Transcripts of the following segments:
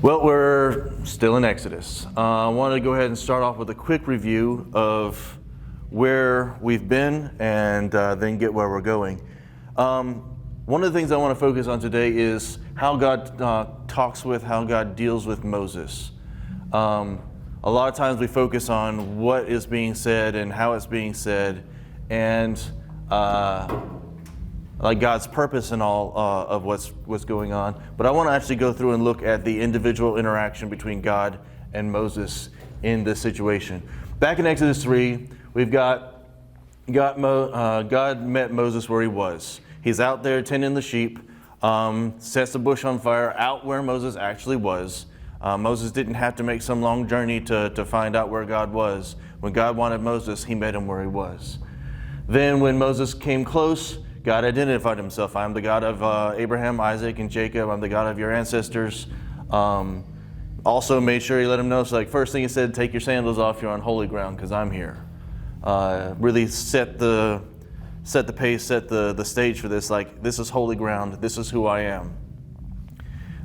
Well, we're still in Exodus. I wanted to go ahead and start off with a quick review of where we've been and then get where we're going. One of the things I want to focus on today is how God how God deals with Moses. A lot of times we focus on what is being said and how it's being said, and like God's purpose and all of what's going on. But I want to actually go through and look at the individual interaction between God and Moses in this situation. Back in Exodus 3, we've got God met Moses where he was. He's out there tending the sheep, sets the bush on fire out where Moses actually was. Moses didn't have to make some long journey to find out where God was. When God wanted Moses, he met him where he was. Then when Moses came close, God identified himself. I am the God of Abraham, Isaac, and Jacob. I'm the God of your ancestors. Also made sure he let him know, so like first thing he said, take your sandals off, you're on holy ground because I'm here. Really set the pace, set the stage for this, like this is holy ground, this is who I am.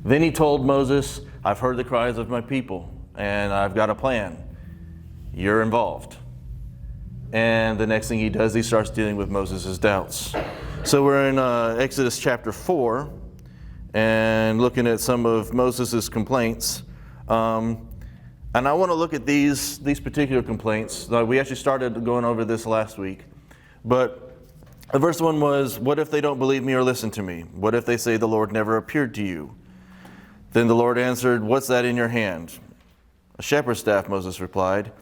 Then he told Moses, I've heard the cries of my people and I've got a plan. You're involved. And the next thing he does, he starts dealing with Moses' doubts. So we're in Exodus chapter 4 and looking at some of Moses' complaints. And I want to look at these particular complaints. We actually started going over this last week. But the first one was, what if they don't believe me or listen to me? What if they say the Lord never appeared to you? Then the Lord answered, what's that in your hand? A shepherd's staff, Moses replied.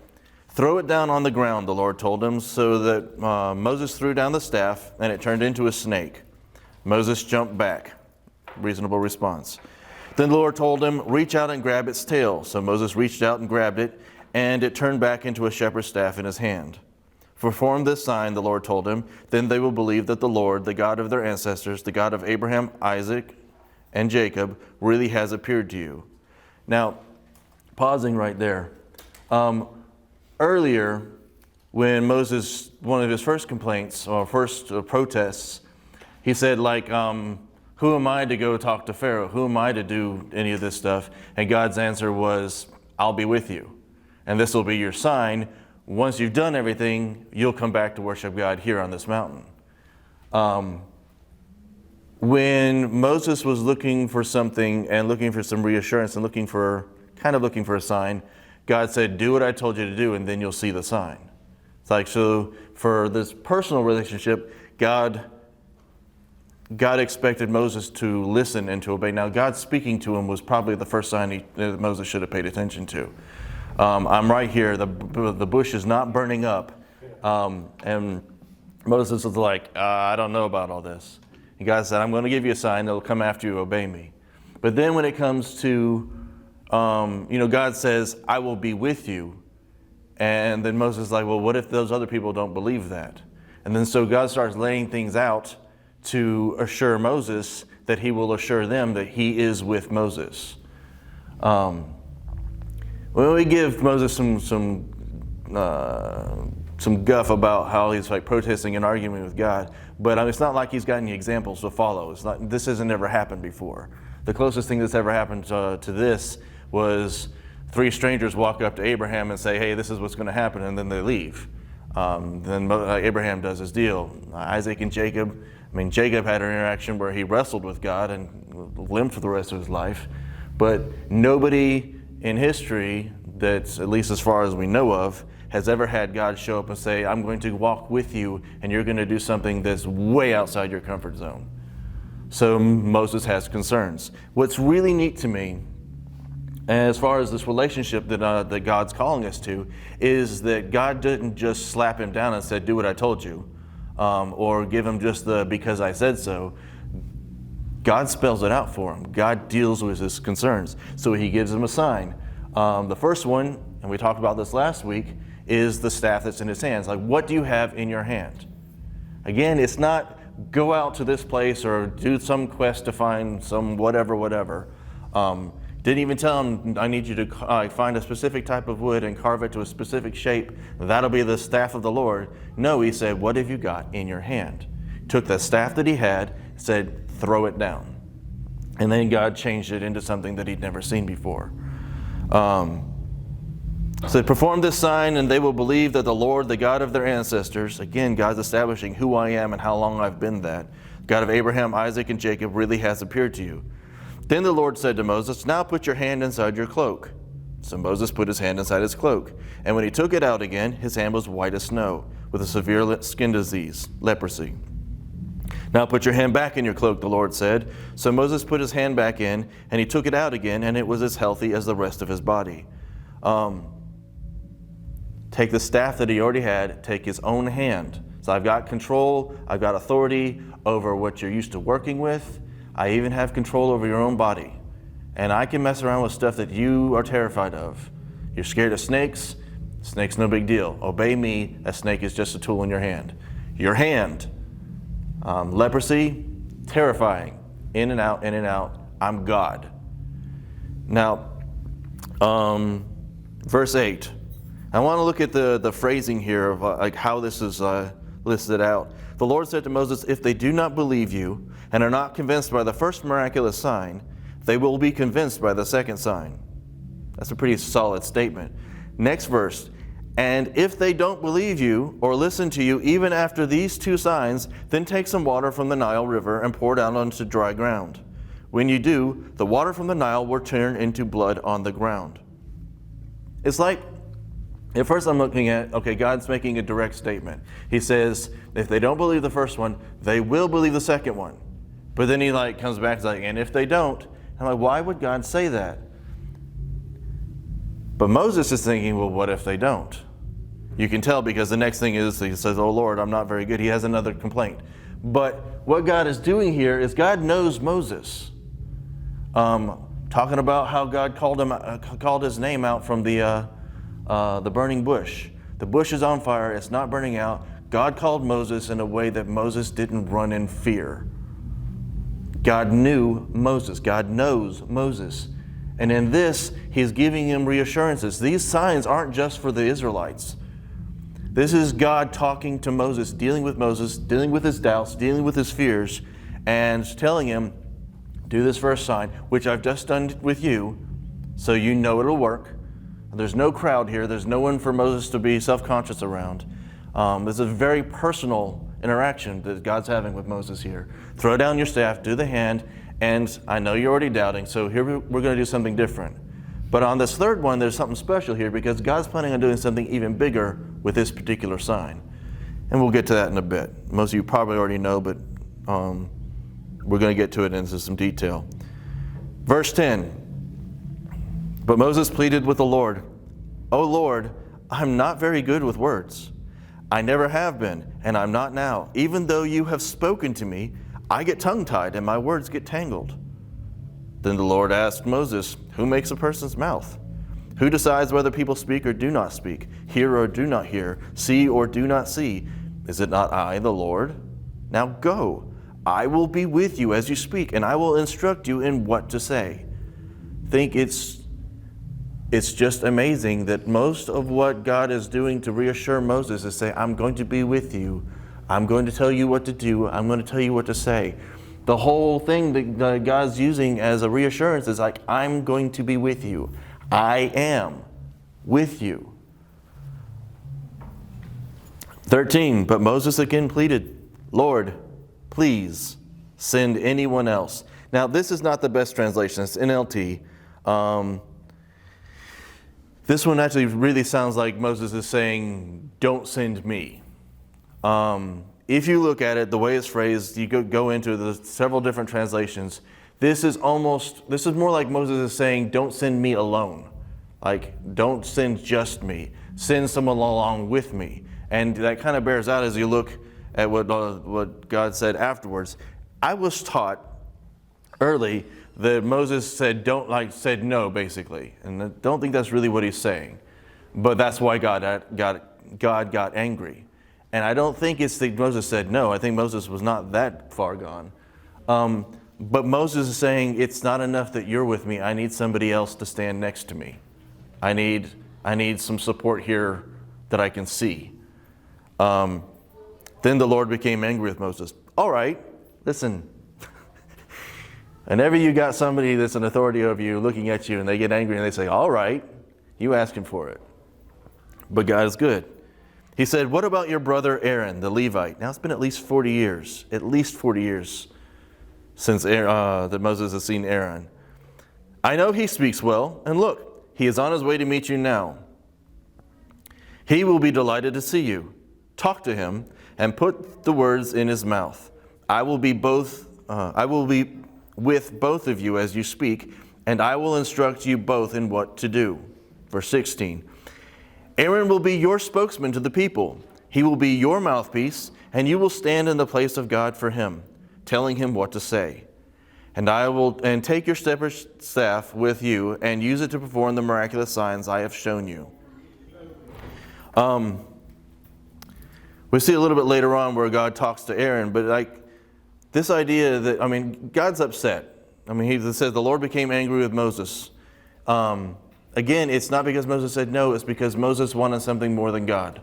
Throw it down on the ground, the Lord told him, so that Moses threw down the staff and it turned into a snake. Moses jumped back. Reasonable response. Then the Lord told him, reach out and grab its tail. So Moses reached out and grabbed it, and it turned back into a shepherd's staff in his hand. Perform this sign, the Lord told him, then they will believe that the Lord, the God of their ancestors, the God of Abraham, Isaac, and Jacob, really has appeared to you. Now, pausing right there. Earlier, when Moses, one of his first complaints or first protests, he said like, who am I to go talk to Pharaoh? Who am I to do any of this stuff? And God's answer was, I'll be with you. And this will be your sign. Once you've done everything, you'll come back to worship God here on this mountain. When Moses was looking for something and looking for some reassurance and looking for a sign, God said, do what I told you to do, and then you'll see the sign. It's like, so for this personal relationship, God expected Moses to listen and to obey. Now, God speaking to him was probably the first sign that Moses should have paid attention to. I'm right here. The bush is not burning up. And Moses was like, I don't know about all this. And God said, I'm going to give you a sign that will come after you, obey me. But then when it comes to God says, I will be with you. And then Moses is like, well, what if those other people don't believe that? And then so God starts laying things out to assure Moses that he will assure them that he is with Moses. Well, we give Moses some guff about how he's like protesting and arguing with God. But it's not like he's got any examples to follow. This hasn't ever happened before. The closest thing that's ever happened to this was 3 strangers walk up to Abraham and say, hey, this is what's going to happen, and then they leave. Then Abraham does his deal. Isaac and Jacob, Jacob had an interaction where he wrestled with God and limped for the rest of his life. But nobody in history, that's at least as far as we know of, has ever had God show up and say, I'm going to walk with you, and you're going to do something that's way outside your comfort zone. So Moses has concerns. What's really neat to me, as far as this relationship that God's calling us to, is that God didn't just slap him down and said, do what I told you, or give him just the because I said so. God spells it out for him. God deals with his concerns. So he gives him a sign. The first one, and we talked about this last week, is the staff that's in his hands. Like, what do you have in your hand? Again, it's not go out to this place or do some quest to find some whatever. Didn't even tell him, I need you to find a specific type of wood and carve it to a specific shape. That'll be the staff of the Lord. No, he said, what have you got in your hand? Took the staff that he had, said, throw it down. And then God changed it into something that he'd never seen before. So perform this sign and they will believe that the Lord, the God of their ancestors, again, God's establishing who I am and how long I've been that, God of Abraham, Isaac, and Jacob really has appeared to you. Then the Lord said to Moses, now put your hand inside your cloak. So Moses put his hand inside his cloak. And when he took it out again, his hand was white as snow, with a severe skin disease, leprosy. Now put your hand back in your cloak, the Lord said. So Moses put his hand back in, and he took it out again, and it was as healthy as the rest of his body. Take the staff that he already had, take his own hand. So I've got control, I've got authority over what you're used to working with. I even have control over your own body. And I can mess around with stuff that you are terrified of. You're scared of snakes? Snake's no big deal. Obey me, a snake is just a tool in your hand. Your hand. Leprosy, terrifying. In and out, in and out. I'm God. Now, verse 8. I want to look at the phrasing here of like how this is listed out. The Lord said to Moses, if they do not believe you and are not convinced by the first miraculous sign, they will be convinced by the second sign. That's a pretty solid statement. Next verse. And if they don't believe you or listen to you even after these two signs, then take some water from the Nile River and pour it out onto dry ground. When you do, the water from the Nile will turn into blood on the ground. It's like, at first I'm looking at, okay, God's making a direct statement. He says, if they don't believe the first one, they will believe the second one. But then he comes back and is like, and if they don't, I'm like, why would God say that? But Moses is thinking, well, what if they don't? You can tell because the next thing is he says, oh Lord, I'm not very good. He has another complaint. But what God is doing here is God knows Moses. Talking about how God called his name out from the burning bush. The bush is on fire. It's not burning out. God called Moses in a way that Moses didn't run in fear. God knew Moses. God knows Moses. And in this, he's giving him reassurances. These signs aren't just for the Israelites. This is God talking to Moses, dealing with his doubts, dealing with his fears, and telling him, do this first sign, which I've just done with you, so you know it'll work. There's no crowd here. There's no one for Moses to be self-conscious around. This is a very personal interaction that God's having with Moses here. Throw down your staff, do the hand, and I know you're already doubting, so here we're going to do something different. But on this third one, there's something special here because God's planning on doing something even bigger with this particular sign. And we'll get to that in a bit. Most of you probably already know, but we're going to get to it into some detail. Verse 10. But Moses pleaded with the Lord, O Lord, I'm not very good with words. I never have been, and I'm not now. Even though you have spoken to me, I get tongue-tied and my words get tangled. Then the Lord asked Moses, who makes a person's mouth? Who decides whether people speak or do not speak, hear or do not hear, see or do not see? Is it not I, the Lord? Now go. I will be with you as you speak, and I will instruct you in what to say. Think it's just amazing that most of what God is doing to reassure Moses is say, I'm going to be with you. I'm going to tell you what to do. I'm going to tell you what to say. The whole thing that God's using as a reassurance is like, I'm going to be with you. I am with you. 13, but Moses again pleaded, Lord, please send anyone else. Now, this is not the best translation. It's NLT. This one actually really sounds like Moses is saying, don't send me. If you look at it, the way it's phrased, you go into the several different translations. This is more like Moses is saying, don't send me alone. Like, don't send just me. Send someone along with me. And that kind of bears out as you look at what God said afterwards. I was taught early that Moses said no, basically. And I don't think that's really what he's saying. But that's why God got angry. And I don't think it's that Moses said no. I think Moses was not that far gone. But Moses is saying, it's not enough that you're with me. I need somebody else to stand next to me. I need some support here that I can see. Then the Lord became angry with Moses. All right, listen. Whenever you got somebody that's an authority over you looking at you and they get angry and they say, all right, you asking for it. But God is good. He said, what about your brother Aaron, the Levite? Now it's been at least 40 years since that Moses has seen Aaron. I know he speaks well, and look, he is on his way to meet you now. He will be delighted to see you. Talk to him and put the words in his mouth. I will be with both of you as you speak, and I will instruct you both in what to do. Verse 16. Aaron will be your spokesman to the people. He will be your mouthpiece, and you will stand in the place of God for him, telling him what to say. And take your shepherd's staff with you and use it to perform the miraculous signs I have shown you. We see a little bit later on where God talks to Aaron, but like this idea that, God's upset. He says the Lord became angry with Moses. Again, it's not because Moses said no, it's because Moses wanted something more than God.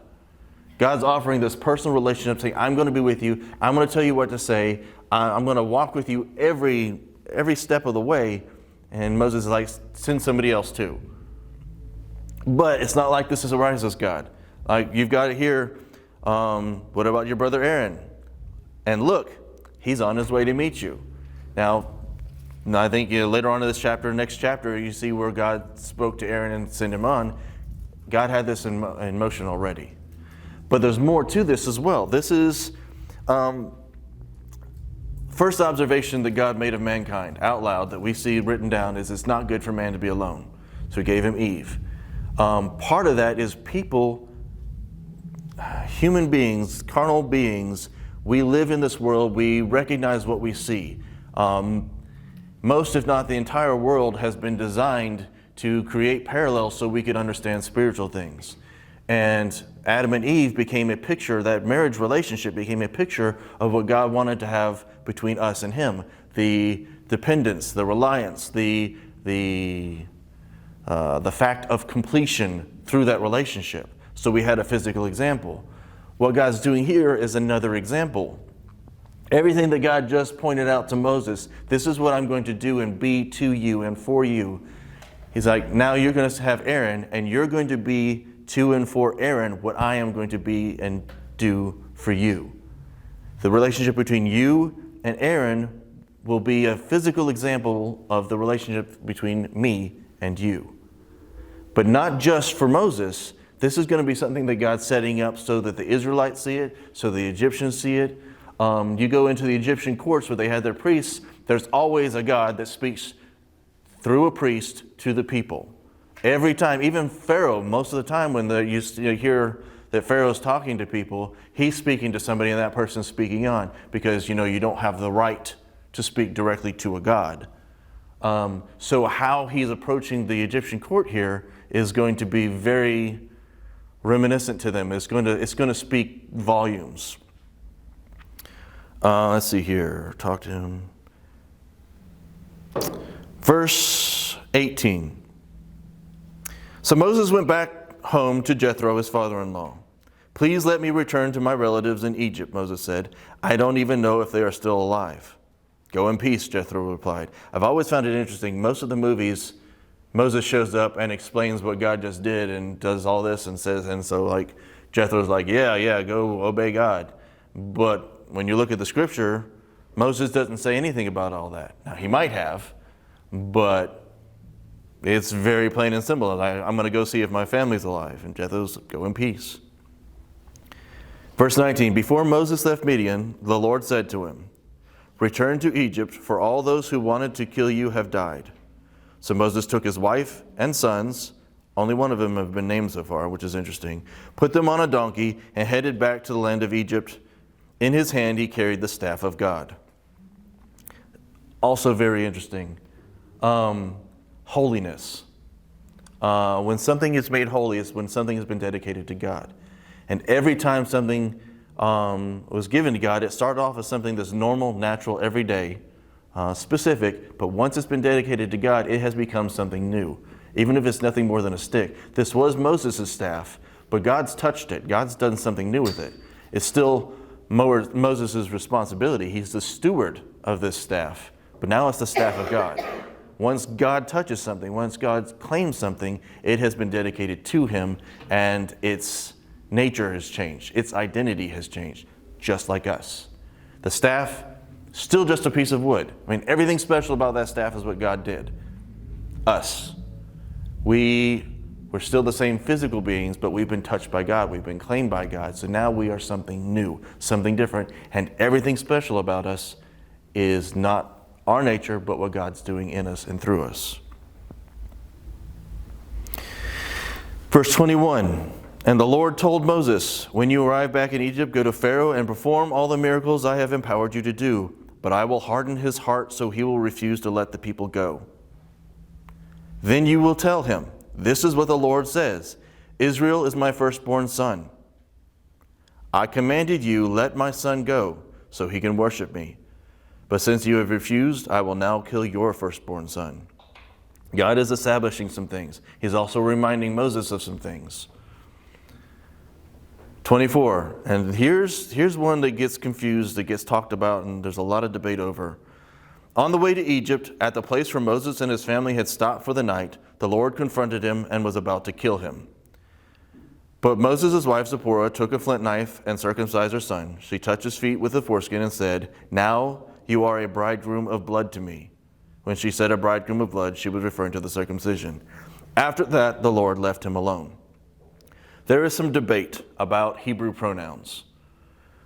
God's offering this personal relationship, saying, I'm going to be with you. I'm going to tell you what to say. I'm going to walk with you every step of the way. And Moses is like, send somebody else too. But it's not like this is a righteous God. Like, you've got it here. What about your brother Aaron? And look, he's on his way to meet you. Now I think later on in this chapter, next chapter, you see where God spoke to Aaron and sent him on. God had this in motion already. But there's more to this as well. This is first observation that God made of mankind out loud that we see written down is it's not good for man to be alone. So he gave him Eve. Part of that is people, human beings, carnal beings, we live in this world, we recognize what we see. Most, if not the entire world, has been designed to create parallels so we could understand spiritual things. And Adam and Eve became a picture, that marriage relationship became a picture of what God wanted to have between us and him. The dependence, the reliance, the fact of completion through that relationship. So we had a physical example. What God's doing here is another example. Everything that God just pointed out to Moses, this is what I'm going to do and be to you and for you. He's like, now you're going to have Aaron, and you're going to be to and for Aaron what I am going to be and do for you. The relationship between you and Aaron will be a physical example of the relationship between me and you. But not just for Moses. This is going to be something that God's setting up so that the Israelites see it, so the Egyptians see it. You go into the Egyptian courts where they had their priests, there's always a God that speaks through a priest to the people. Every time, even Pharaoh, most of the time when you hear that Pharaoh's talking to people, he's speaking to somebody and that person's speaking on because, you don't have the right to speak directly to a God. So how he's approaching the Egyptian court here is going to be very reminiscent to them. It's going to speak volumes. Let's see here. Talk to him. Verse 18. So Moses went back home to Jethro, his father-in-law. Please let me return to my relatives in Egypt, Moses said. I don't even know if they are still alive. Go in peace, Jethro replied. I've always found it interesting. Most of the movies, Moses shows up and explains what God just did and does all this and says, and so like Jethro's like, yeah, go obey God. But when you look at the scripture, Moses doesn't say anything about all that. Now, he might have, but it's very plain and simple. I'm going to go see if my family's alive. And Jethro's, go in peace. Verse 19, before Moses left Midian, the Lord said to him, return to Egypt, for all those who wanted to kill you have died. So Moses took his wife and sons, only one of them have been named so far, which is interesting, put them on a donkey and headed back to the land of Egypt. In his hand he carried the staff of God. Also very interesting. Holiness. When something is made holy, it's when something has been dedicated to God. And every time something was given to God, it started off as something that's normal, natural, everyday, specific, but once it's been dedicated to God, it has become something new, even if it's nothing more than a stick. This was Moses' staff, but God's touched it. God's done something new with it. It's still Moses' responsibility. He's the steward of this staff, but now it's the staff of God. Once God touches something, once God claims something, it has been dedicated to him, and its nature has changed. Its identity has changed, just like us. The staff, still just a piece of wood. I mean, everything special about that staff is what God did. Us. We're still the same physical beings, but we've been touched by God. We've been claimed by God. So now we are something new, something different, and everything special about us is not our nature, but what God's doing in us and through us. Verse 21, and the Lord told Moses, when you arrive back in Egypt, go to Pharaoh and perform all the miracles I have empowered you to do, but I will harden his heart so he will refuse to let the people go. Then you will tell him, this is what the Lord says, Israel is my firstborn son. I commanded you, let my son go, so he can worship me. But since you have refused, I will now kill your firstborn son. God is establishing some things. He's also reminding Moses of some things. 24, and here's one that gets confused, that gets talked about, and there's a lot of debate over. On the way to Egypt, at the place where Moses and his family had stopped for the night, the Lord confronted him and was about to kill him. But Moses' wife Zipporah took a flint knife and circumcised her son. She touched his feet with a foreskin and said, now you are a bridegroom of blood to me. When she said a bridegroom of blood, she was referring to the circumcision. After that, the Lord left him alone. There is some debate about Hebrew pronouns.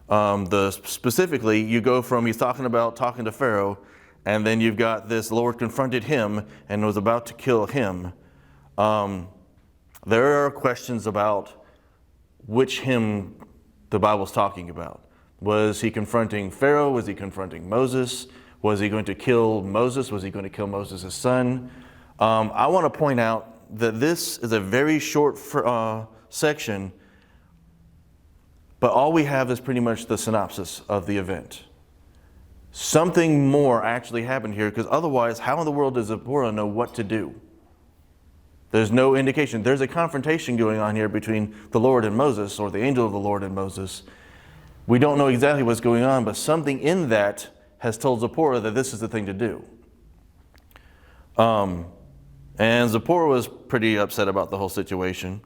Specifically, you go from he's talking to Pharaoh, and then you've got this Lord confronted him and was about to kill him. There are questions about which him the Bible's talking about. Was he confronting Pharaoh? Was he confronting Moses? Was he going to kill Moses? Was he going to kill Moses' son? I want to point out that this is a very short section, but all we have is pretty much the synopsis of the event. Something more actually happened here, because otherwise, how in the world does Zipporah know what to do? There's no indication. There's a confrontation going on here between the Lord and Moses, or the angel of the Lord and Moses. We don't know exactly what's going on, but something in that has told Zipporah that this is the thing to do. And Zipporah was pretty upset about the whole situation.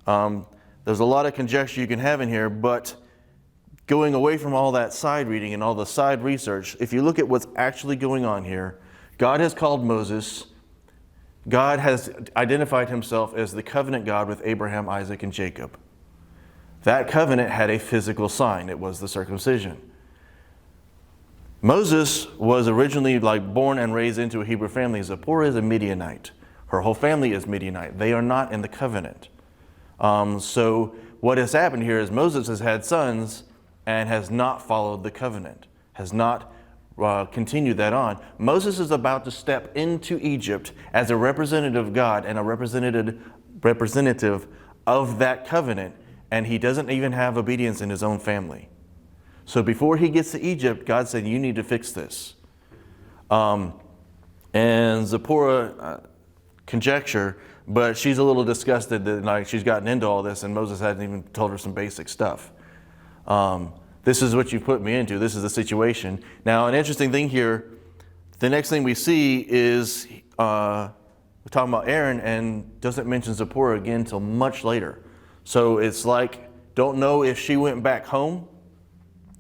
There's a lot of conjecture you can have in here, but going away from all that side reading and all the side research, if you look at what's actually going on here, God has called Moses. God has identified himself as the covenant God with Abraham, Isaac, and Jacob. That covenant had a physical sign. It was the circumcision. Moses was originally born and raised into a Hebrew family. Zipporah is a Midianite. Her whole family is Midianite. They are not in the covenant. So what has happened here is Moses has had sons and has not followed the covenant, has not continued that on. Moses is about to step into Egypt as a representative of God and a representative of that covenant, and he doesn't even have obedience in his own family. So before he gets to Egypt, God said, you need to fix this. And Zipporah, conjecture, but she's a little disgusted that she's gotten into all this and Moses hadn't even told her some basic stuff. This is what you put me into. This is the situation. Now, an interesting thing here, the next thing we see is we're talking about Aaron and doesn't mention Zipporah again until much later. So it's don't know if she went back home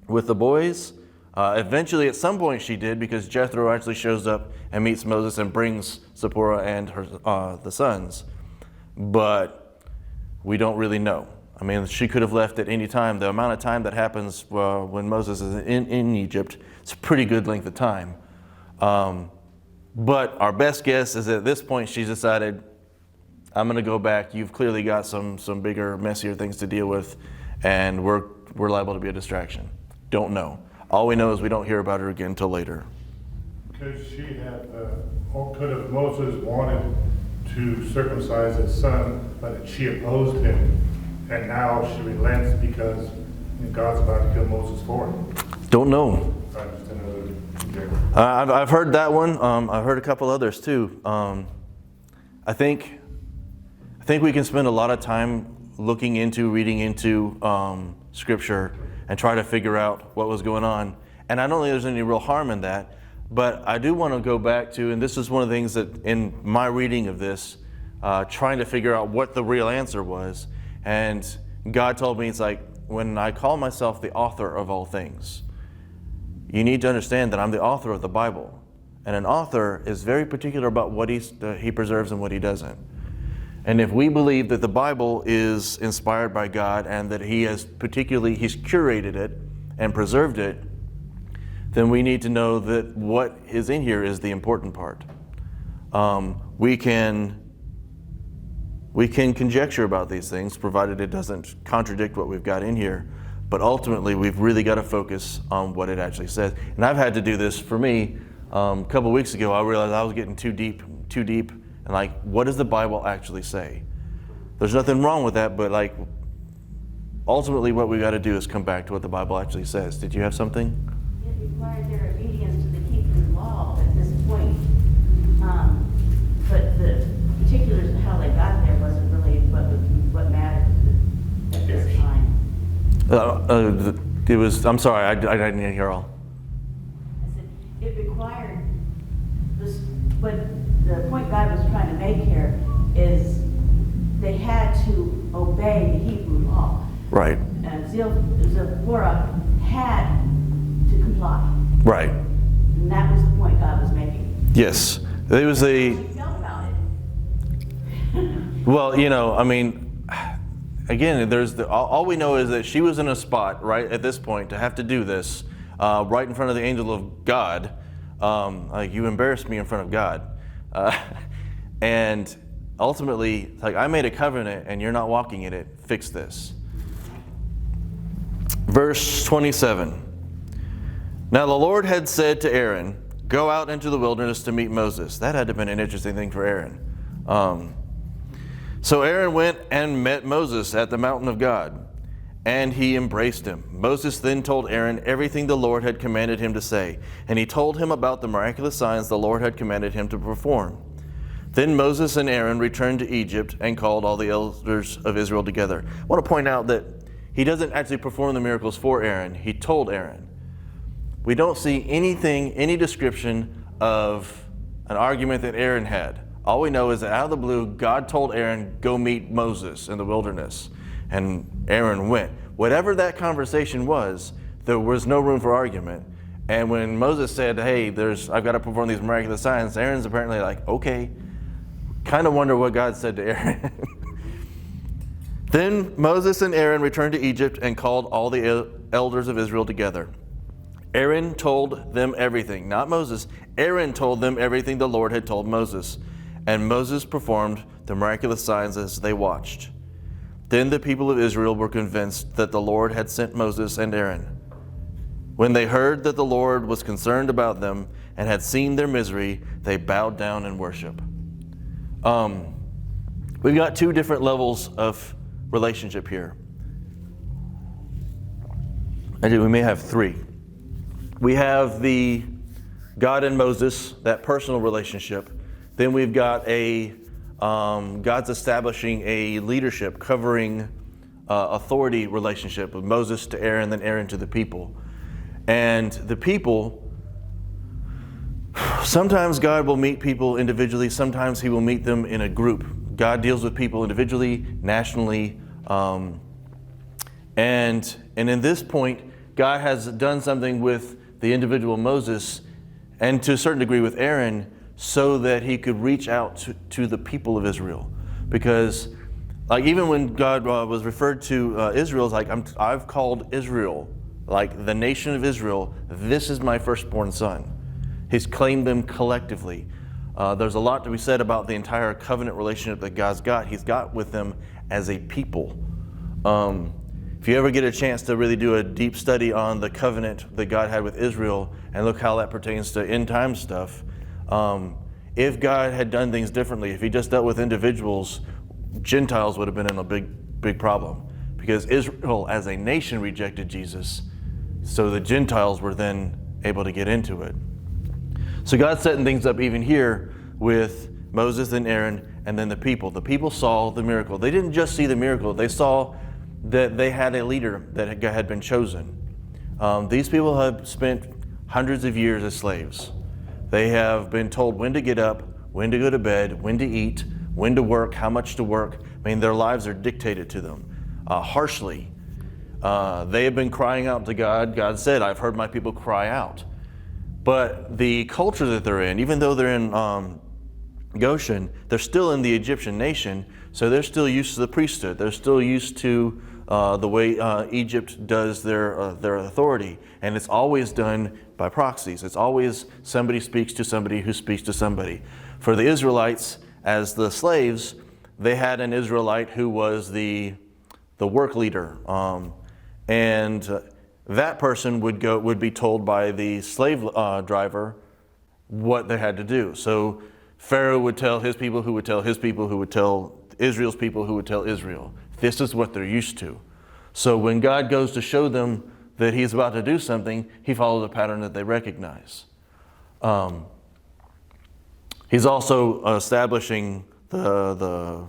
with the boys. Eventually, at some point she did, because Jethro actually shows up and meets Moses and brings Zipporah and her the sons. But we don't really know. I mean, she could have left at any time. The amount of time that happens when Moses is in Egypt, it's a pretty good length of time. But our best guess is that at this point she's decided, I'm going to go back. You've clearly got some bigger, messier things to deal with, and we're liable to be a distraction. Don't know. All we know is we don't hear about her again until later. Because she had, or could have Moses wanted to circumcise his son, but she opposed him, and now she relents because God's about to kill Moses for him. Don't know. I've heard that one. I've heard a couple others too. I think we can spend a lot of time reading into Scripture and try to figure out what was going on. And I don't think there's any real harm in that. But I do want to go back to, and this is one of the things that in my reading of this, trying to figure out what the real answer was. And God told me, it's like, when I call myself the author of all things, you need to understand that I'm the author of the Bible. And an author is very particular about what he preserves and what he doesn't. And if we believe that the Bible is inspired by God and that he's curated it and preserved it, then we need to know that what is in here is the important part. We can conjecture about these things, provided it doesn't contradict what we've got in here. But ultimately, we've really got to focus on what it actually says. And I've had to do this for me. A couple of weeks ago, I realized I was getting too deep, and like, what does the Bible actually say? There's nothing wrong with that, but like, ultimately, what we got to do is come back to what the Bible actually says. Did you have something? It required their obedience to the Hebrew law at this point, but the particulars of how they got there wasn't really what mattered at this time. It was. I'm sorry, I didn't hear all. I said it required this. What the point God was trying to make here is they had to obey the Hebrew law. Right. And Zipporah had to comply. Right. And that was the point God was making. Yes. It was How you felt about it. Well, I mean, again, all we know is that she was in a spot right at this point to have to do this right in front of the angel of God. Like, you embarrassed me in front of God. And ultimately, like, I made a covenant and you're not walking in it. Fix this. Verse 27. Now the Lord had said to Aaron, go out into the wilderness to meet Moses. That had to have been an interesting thing for Aaron. So Aaron went and met Moses at the mountain of God, and he embraced him. Moses then told Aaron everything the Lord had commanded him to say, and he told him about the miraculous signs the Lord had commanded him to perform. Then Moses and Aaron returned to Egypt and called all the elders of Israel together. I want to point out that he doesn't actually perform the miracles for Aaron. He told Aaron. We don't see any description of an argument that Aaron had. All we know is that out of the blue, God told Aaron, go meet Moses in the wilderness. And Aaron went. Whatever that conversation was, there was no room for argument. And when Moses said, hey, I've got to perform these miraculous signs, Aaron's apparently like, okay. Kind of wonder what God said to Aaron. Then Moses and Aaron returned to Egypt and called all the elders of Israel together. Aaron told them everything, not Moses. Aaron told them everything the Lord had told Moses. And Moses performed the miraculous signs as they watched. Then the people of Israel were convinced that the Lord had sent Moses and Aaron. When they heard that the Lord was concerned about them and had seen their misery, they bowed down in worship. We've got two different levels of relationship here. Actually, we may have three. We have the God and Moses, that personal relationship. Then we've got God's establishing a leadership covering authority relationship with Moses to Aaron, then Aaron to the people. And the people, sometimes God will meet people individually, sometimes he will meet them in a group. God deals with people individually, nationally, and in this point, God has done something with the individual Moses, and to a certain degree with Aaron, so that he could reach out to the people of Israel. Because like even when God was referred to Israel, it's like, I've called Israel, like the nation of Israel, this is my firstborn son. He's claimed them collectively. There's a lot to be said about the entire covenant relationship that God's got. He's got with them as a people. If you ever get a chance to really do a deep study on the covenant that God had with Israel and look how that pertains to end time stuff, if God had done things differently, if he just dealt with individuals, Gentiles would have been in a big problem, because Israel as a nation rejected Jesus, so the Gentiles were then able to get into it. So God's setting things up even here with Moses and Aaron and then the people. The people saw the miracle. They didn't just see the miracle, they saw that they had a leader that had been chosen. These people had spent hundreds of years as slaves. They have been told when to get up, when to go to bed, when to eat, when to work, how much to work. I mean, their lives are dictated to them harshly. They have been crying out to God. God said, I've heard my people cry out. But the culture that they're in, even though they're in Goshen, they're still in the Egyptian nation, so they're still used to the priesthood. They're still used to the way Egypt does their authority, and it's always done by proxies. It's always somebody speaks to somebody who speaks to somebody. For the Israelites, as the slaves, they had an Israelite who was the work leader, and that person would be told by the slave driver what they had to do. So Pharaoh would tell his people, who would tell his people, who would tell Israel's people, who would tell Israel. This is what they're used to. So when God goes to show them that he's about to do something, he follows a pattern that they recognize. He's also establishing the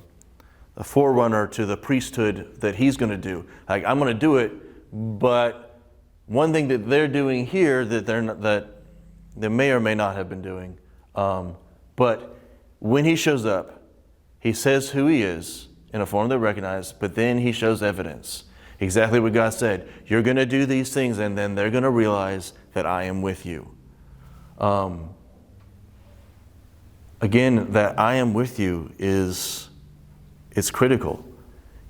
forerunner to the priesthood that he's going to do. Like, I'm going to do it, but one thing that they're doing here that they may or may not have been doing, but when he shows up, he says who he is in a form they recognize, but then he shows evidence. Exactly what God said. You're going to do these things, and then they're going to realize that I am with you. Again, that I am with you it's critical.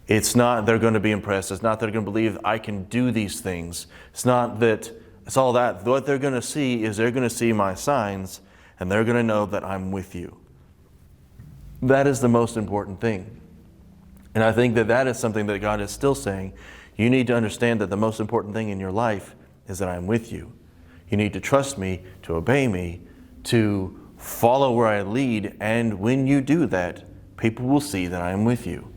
It's not they're going to be impressed. It's not they're going to believe I can do these things. It's not that, it's all that. What they're going to see is they're going to see my signs, and they're going to know that I'm with you. That is the most important thing. And I think that is something that God is still saying. You need to understand that the most important thing in your life is that I'm with you. You need to trust me, to obey me, to follow where I lead. And when you do that, people will see that I am with you.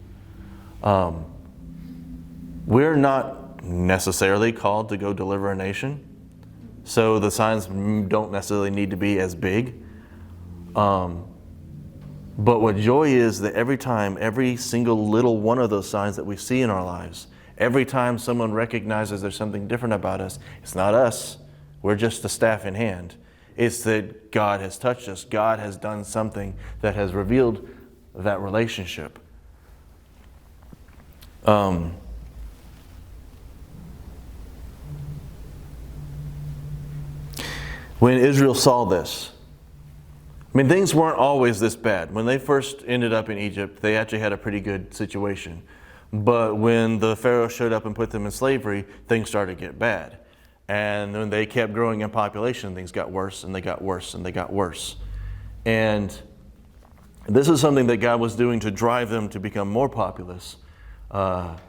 We're not necessarily called to go deliver a nation. So the signs don't necessarily need to be as big. But what joy is that every single little one of those signs that we see in our lives, every time someone recognizes there's something different about us, it's not us. We're just the staff in hand. It's that God has touched us. God has done something that has revealed that relationship. When Israel saw this, I mean, things weren't always this bad. When they first ended up in Egypt, they actually had a pretty good situation. But when the Pharaoh showed up and put them in slavery, things started to get bad. And when they kept growing in population, things got worse, and they got worse, and they got worse. And this is something that God was doing to drive them to become more populous. But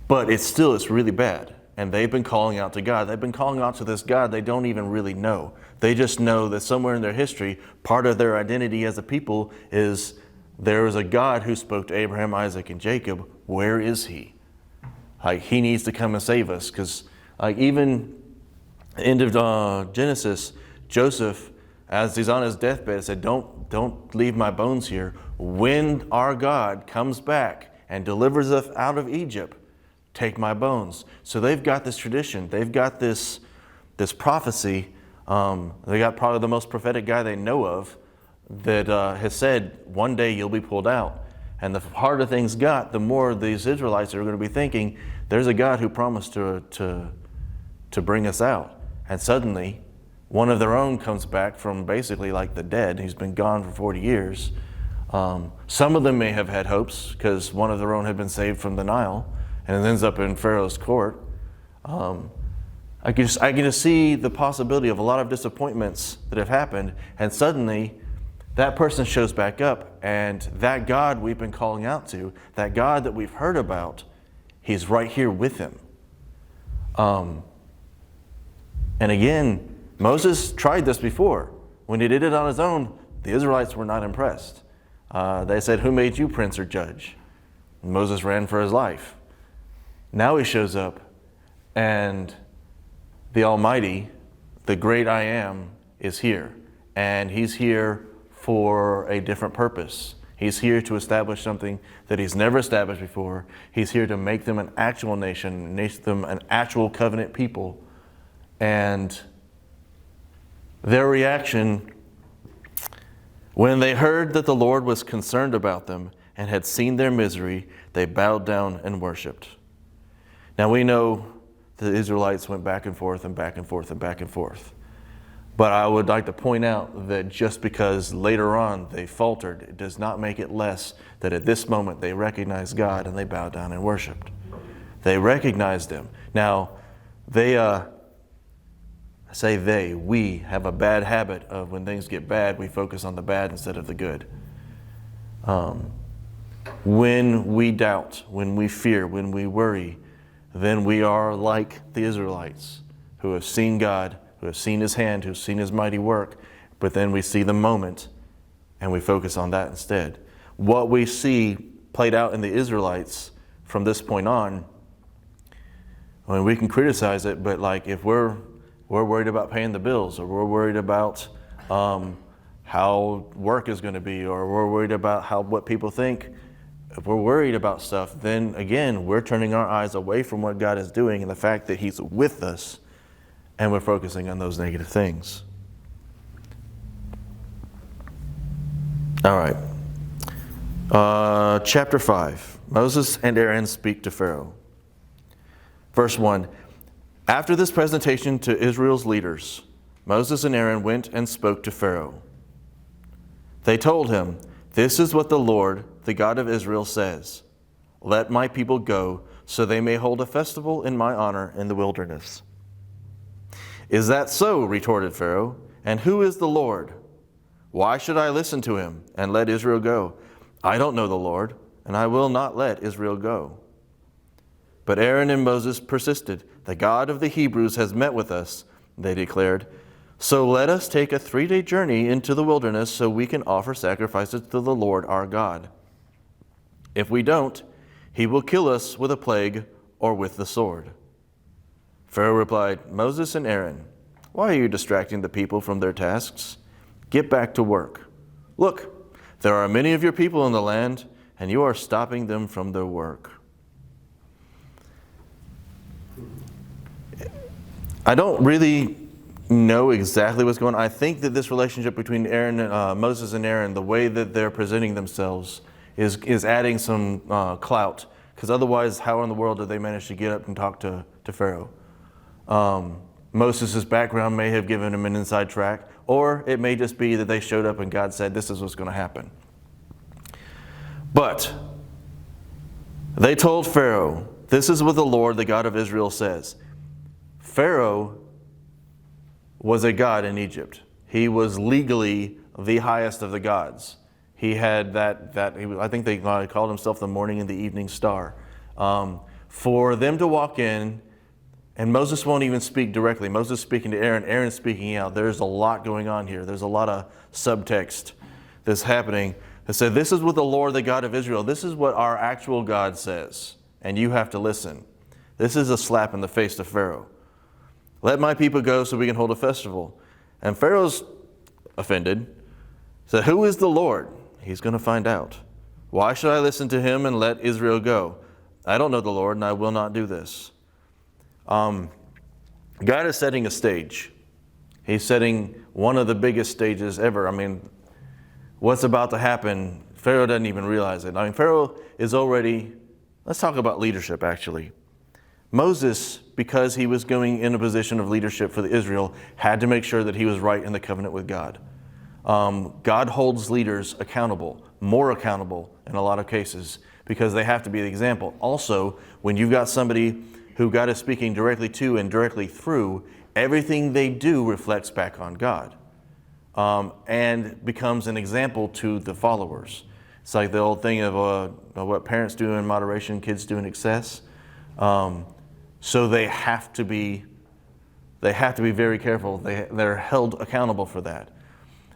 it's really bad. And they've been calling out to God. They've been calling out to this God they don't even really know. They just know that somewhere in their history, part of their identity as a people is there is a God who spoke to Abraham, Isaac, and Jacob. Where is he? Like, he needs to come and save us. Because even end of Genesis, Joseph, as he's on his deathbed, said, don't leave my bones here. When our God comes back and delivers us out of Egypt, take my bones. So they've got this tradition. They've got this prophecy. They got probably the most prophetic guy they know of that has said, one day you'll be pulled out. And the harder things got, the more these Israelites are going to be thinking, there's a God who promised to bring us out. And suddenly, one of their own comes back from basically like the dead. He's been gone for 40 years. Some of them may have had hopes because one of their own had been saved from the Nile and it ends up in Pharaoh's court. I can just see the possibility of a lot of disappointments that have happened, and suddenly that person shows back up, and that God we've been calling out to, that God that we've heard about, he's right here with him. And again, Moses tried this before. When he did it on his own, the Israelites were not impressed. They said, "Who made you prince or judge?" And Moses ran for his life. Now he shows up, and the Almighty, the great I Am, is here. And he's here for a different purpose. He's here to establish something that he's never established before. He's here to make them an actual nation, make them an actual covenant people. And Their reaction when they heard that the Lord was concerned about them and had seen their misery, they bowed down and worshiped. Now we know the Israelites went back and forth and back and forth and back and forth. But I would like to point out that just because later on they faltered, it does not make it less that at this moment they recognized God and they bowed down and worshiped. They recognized Him. Now, we have a bad habit of when things get bad, we focus on the bad instead of the good. When we doubt, when we fear, when we worry, then we are like the Israelites who have seen God, who have seen His hand, who have seen His mighty work, but then we see the moment and we focus on that instead. What we see played out in the Israelites from this point on, I mean, we can criticize it, but like if we're worried about paying the bills, or we're worried about how work is going to be, or we're worried about what people think, if we're worried about stuff, then again, we're turning our eyes away from what God is doing and the fact that He's with us, and we're focusing on those negative things. All right. Chapter 5. Moses and Aaron speak to Pharaoh. Verse 1. After this presentation to Israel's leaders, Moses and Aaron went and spoke to Pharaoh. They told him, "This is what the Lord, the God of Israel, says. Let my people go, so they may hold a festival in my honor in the wilderness." "Is that so?" retorted Pharaoh. "And who is the Lord? Why should I listen to him and let Israel go? I don't know the Lord, and I will not let Israel go." But Aaron and Moses persisted. "The God of the Hebrews has met with us," they declared. "So let us take a 3-day journey into the wilderness so we can offer sacrifices to the Lord our God. If we don't, He will kill us with a plague or with the sword." Pharaoh replied, "Moses and Aaron, why are you distracting the people from their tasks? Get back to work. Look, there are many of your people in the land, and you are stopping them from their work." I don't really know exactly what's going on. I think that this relationship between Moses and Aaron, the way that they're presenting themselves, is adding some clout. Because otherwise, how in the world did they manage to get up and talk to Pharaoh? Moses' background may have given him an inside track, or it may just be that they showed up and God said, "This is what's going to happen." But they told Pharaoh, "This is what the Lord, the God of Israel, says." Pharaoh was a god in Egypt. He was legally the highest of the gods. He had I think they called himself the morning and the evening star. For them to walk in, and Moses won't even speak directly. Moses speaking to Aaron, Aaron speaking out. There's a lot going on here. There's a lot of subtext that's happening. It said, "This is what the Lord, the God of Israel, this is what our actual God says, and you have to listen." This is a slap in the face to Pharaoh. "Let my people go so we can hold a festival." And Pharaoh's offended. Said, "Who is the Lord?" He's going to find out. "Why should I listen to him and let Israel go? I don't know the Lord, and I will not do this." God is setting a stage. He's setting one of the biggest stages ever. I mean, what's about to happen, Pharaoh doesn't even realize it. I mean, Pharaoh is already, let's talk about leadership actually. Moses, because he was going in a position of leadership for Israel, had to make sure that he was right in the covenant with God. God holds leaders accountable, more accountable in a lot of cases, because they have to be the example. Also, when you've got somebody who God is speaking directly to and directly through, everything they do reflects back on God, and becomes an example to the followers. It's like the old thing of what parents do in moderation, kids do in excess. So they have to be very careful. They're held accountable for that.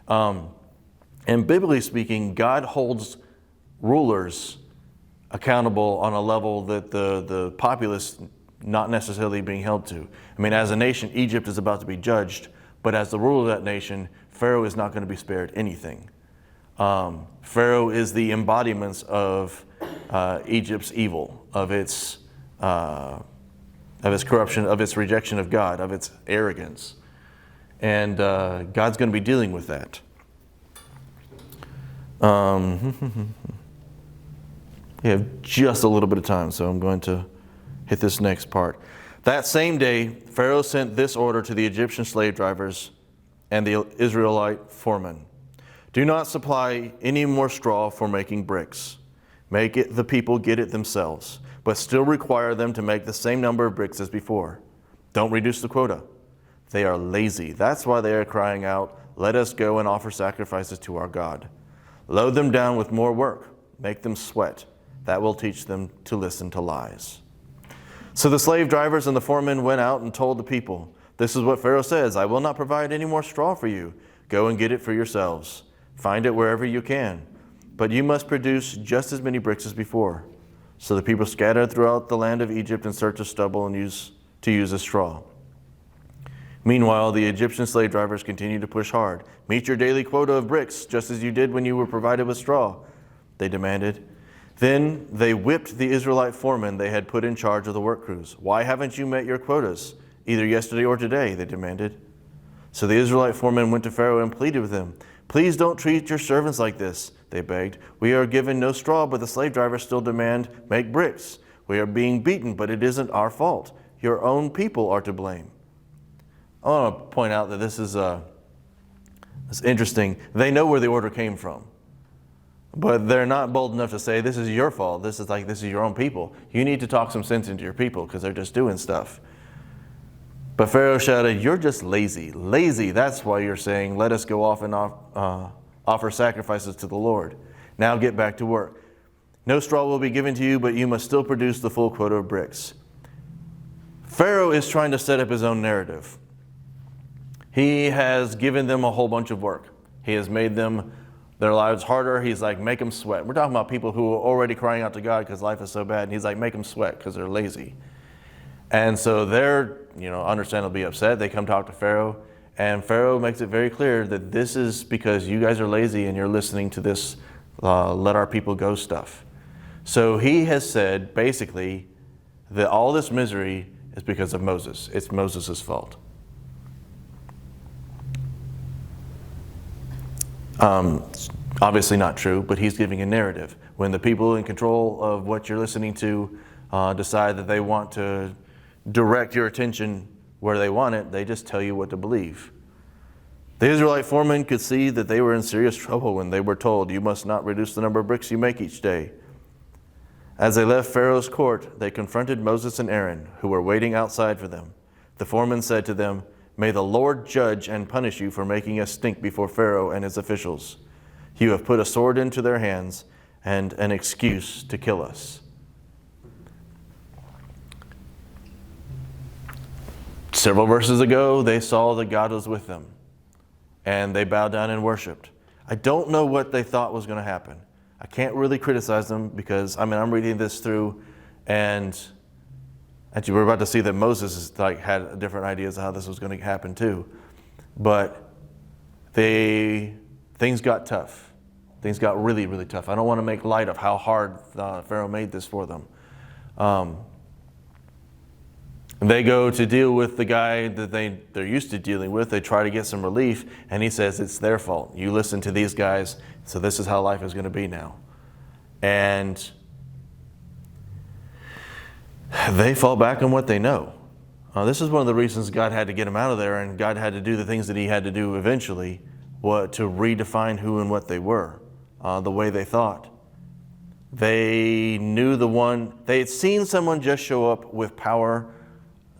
And biblically speaking, God holds rulers accountable on a level that the populace not necessarily being held to. I mean, as a nation, Egypt is about to be judged, but as the ruler of that nation, Pharaoh is not going to be spared anything. Pharaoh is the embodiments of Egypt's evil, of its corruption, of its rejection of God, of its arrogance. And God's going to be dealing with that. We have just a little bit of time, so I'm going to hit this next part. That same day, Pharaoh sent this order to the Egyptian slave drivers and the Israelite foremen. Do not supply any more straw for making bricks. Make it the people get it themselves, but still require them to make the same number of bricks as before. Don't reduce the quota. They are lazy. That's why they are crying out, let us go and offer sacrifices to our God. Load them down with more work. Make them sweat. That will teach them to listen to lies. So the slave drivers and the foremen went out and told the people, this is what Pharaoh says, I will not provide any more straw for you. Go and get it for yourselves. Find it wherever you can. But you must produce just as many bricks as before. So the people scattered throughout the land of Egypt in search of stubble and use as straw. Meanwhile, the Egyptian slave drivers continued to push hard. Meet your daily quota of bricks, just as you did when you were provided with straw, they demanded. Then they whipped the Israelite foremen they had put in charge of the work crews. Why haven't you met your quotas, either yesterday or today, they demanded. So the Israelite foremen went to Pharaoh and pleaded with him. Please don't treat your servants like this, they begged. We are given no straw, but the slave drivers still demand make bricks. We are being beaten, but it isn't our fault. Your own people are to blame. I want to point out that this is interesting. They know where the order came from, but they're not bold enough to say, this is your fault. This is your own people. You need to talk some sense into your people because they're just doing stuff. But Pharaoh shouted, you're just lazy. Lazy, that's why you're saying, let us go off and offer sacrifices to the Lord. Now get back to work. No straw will be given to you, but you must still produce the full quota of bricks. Pharaoh is trying to set up his own narrative. He has given them a whole bunch of work. He has made their lives harder. He's like, make them sweat. We're talking about people who are already crying out to God because life is so bad. And he's like, make them sweat because they're lazy. And so they're, understandably upset. They come talk to Pharaoh. And Pharaoh makes it very clear that this is because you guys are lazy and you're listening to this let our people go stuff. So he has said, basically, that all this misery is because of Moses. It's Moses' fault. Obviously not true, but he's giving a narrative. When the people in control of what you're listening to decide that they want to direct your attention where they want it, they just tell you what to believe. The Israelite foremen could see that they were in serious trouble when they were told, you must not reduce the number of bricks you make each day. As they left Pharaoh's court, they confronted Moses and Aaron, who were waiting outside for them. The foreman said to them, may the Lord judge and punish you for making us stink before Pharaoh and his officials. You have put a sword into their hands and an excuse to kill us. Several verses ago, they saw that God was with them, and they bowed down and worshiped. I don't know what they thought was going to happen. I can't really criticize them because, I'm reading this through, and actually, we're about to see that Moses had different ideas of how this was going to happen too. But things got tough. Things got really, really tough. I don't want to make light of how hard Pharaoh made this for them. They go to deal with the guy that they're used to dealing with. They try to get some relief, and he says it's their fault. You listen to these guys, so this is how life is going to be now. And they fall back on what they know. This is one of the reasons God had to get them out of there, and God had to do the things that he had to do eventually, to redefine who and what they were, the way they thought. They knew they had seen someone just show up with power,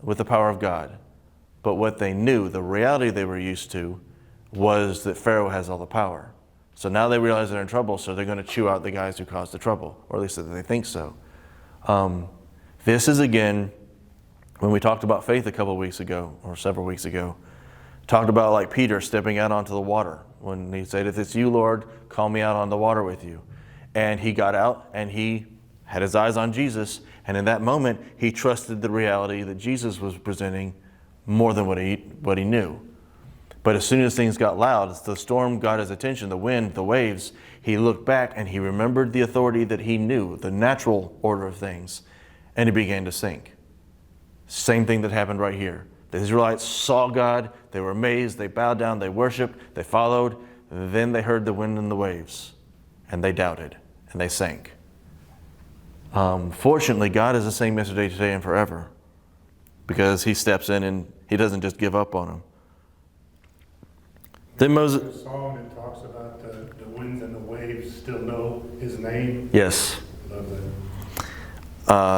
with the power of God. But what they knew, the reality they were used to, was that Pharaoh has all the power. So now they realize they're in trouble, so they're going to chew out the guys who caused the trouble, or at least they think so. This is, again, when we talked about faith a couple of weeks ago, or several weeks ago, talked about like Peter stepping out onto the water. When he said, if it's you, Lord, call me out on the water with you. And he got out and he had his eyes on Jesus. And in that moment, he trusted the reality that Jesus was presenting more than what he knew. But as soon as things got loud, as the storm got his attention, the wind, the waves, he looked back and he remembered the authority that he knew, the natural order of things, and he began to sink. Same thing that happened right here. The Israelites saw God. They were amazed. They bowed down. They worshiped. They followed. Then they heard the wind and the waves, and they doubted, and they sank. Fortunately, God is the same yesterday, today, and forever, because he steps in and he doesn't just give up on them. Then Moses... There's a song that talks about the winds and the waves still know his name. Yes. Love that.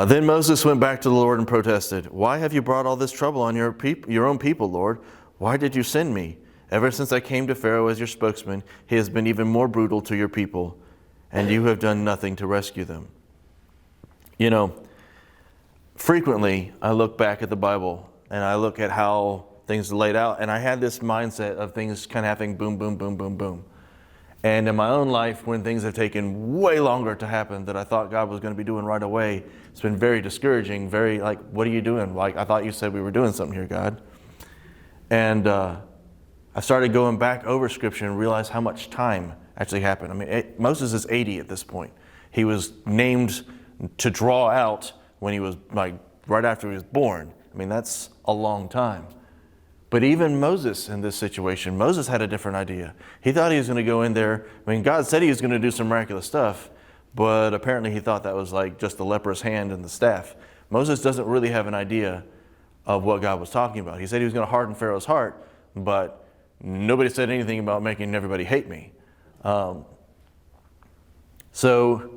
Then Moses went back to the Lord and protested, "Why have you brought all this trouble on your own people, Lord? Why did you send me? Ever since I came to Pharaoh as your spokesman, he has been even more brutal to your people, and you have done nothing to rescue them." You know, frequently I look back at the Bible and I look at how things are laid out, and I had this mindset of things kind of happening boom, boom, boom, boom, boom. And in my own life, when things have taken way longer to happen that I thought God was going to be doing right away, it's been very discouraging, very like, what are you doing? Like, I thought you said we were doing something here, God. And I started going back over Scripture and realized how much time actually happened. I mean, Moses is 80 at this point. He was named to draw out when he was like right after he was born. I mean, that's a long time. But even Moses in this situation, Moses had a different idea. He thought he was going to go in there. I mean, God said he was going to do some miraculous stuff, but apparently he thought that was like just the leper's hand and the staff. Moses doesn't really have an idea of what God was talking about. He said he was going to harden Pharaoh's heart, but nobody said anything about making everybody hate me. So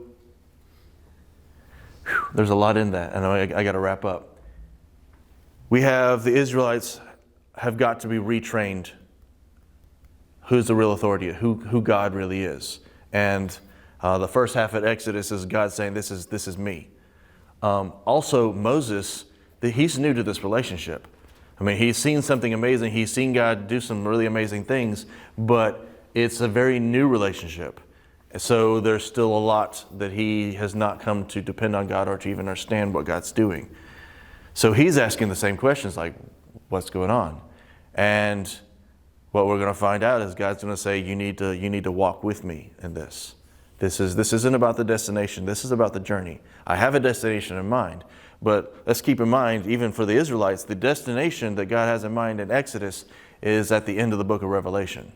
there's a lot in that, and I got to wrap up. We have the Israelites have got to be retrained who's the real authority, who God really is. And the first half of Exodus is God saying, this is me. Also, Moses, he's new to this relationship. I mean, he's seen something amazing. He's seen God do some really amazing things, but it's a very new relationship. So there's still a lot that he has not come to depend on God or to even understand what God's doing. So he's asking the same questions like, what's going on? And what we're going to find out is God's going to say, you need to walk with me in this. This isn't about the destination. This is about the journey. I have a destination in mind, but let's keep in mind, even for the Israelites, the destination that God has in mind in Exodus is at the end of the book of Revelation.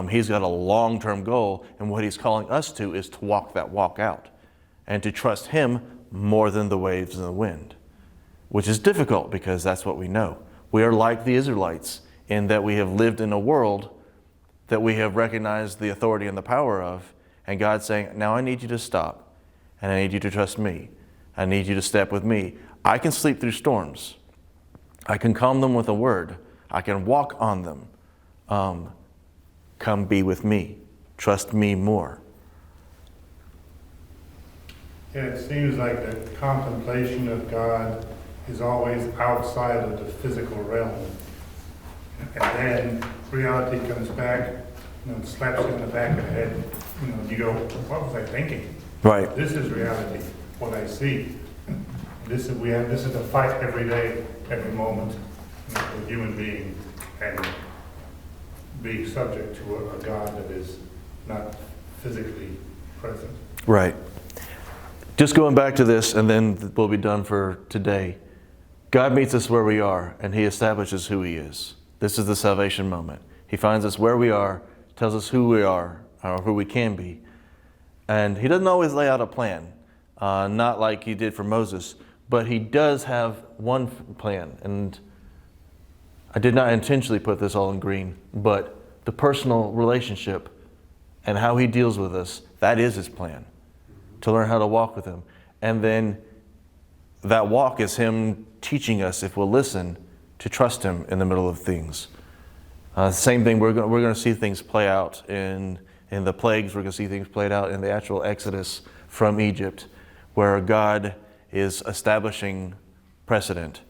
He's got a long-term goal, and what he's calling us to is to walk that walk out and to trust him more than the waves and the wind, which is difficult because that's what we know. We are like the Israelites in that we have lived in a world that we have recognized the authority and the power of, and God's saying, now I need you to stop, and I need you to trust me. I need you to step with me. I can sleep through storms. I can calm them with a word. I can walk on them. Come be with me. Trust me more. Yeah, it seems like the contemplation of God is always outside of the physical realm. And then reality comes back, and slaps you in the back of the head. You go, what was I thinking? Right. This is reality, what I see. This is a fight every day, every moment, with human being, and being subject to a God that is not physically present. Right. Just going back to this, and then we'll be done for today. God meets us where we are, and he establishes who he is. This is the salvation moment. He finds us where we are, tells us who we are, or who we can be. And he doesn't always lay out a plan, not like he did for Moses, but he does have one plan. And I did not intentionally put this all in green, but the personal relationship and how he deals with us, that is his plan, to learn how to walk with him. And then that walk is him teaching us, if we'll listen, to trust him in the middle of things. Same thing, we're going to see things play out in the plagues. We're going to see things played out in the actual Exodus from Egypt, where God is establishing precedent,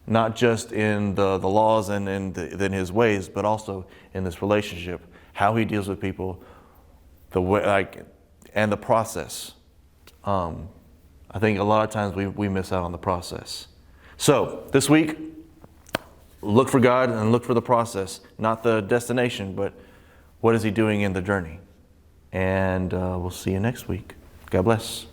not just in the laws and in his ways, but also in this relationship, how he deals with people, the way, and the process. I think a lot of times we miss out on the process. So this week, look for God and look for the process, not the destination, but what is he doing in the journey. And we'll see you next week. God bless.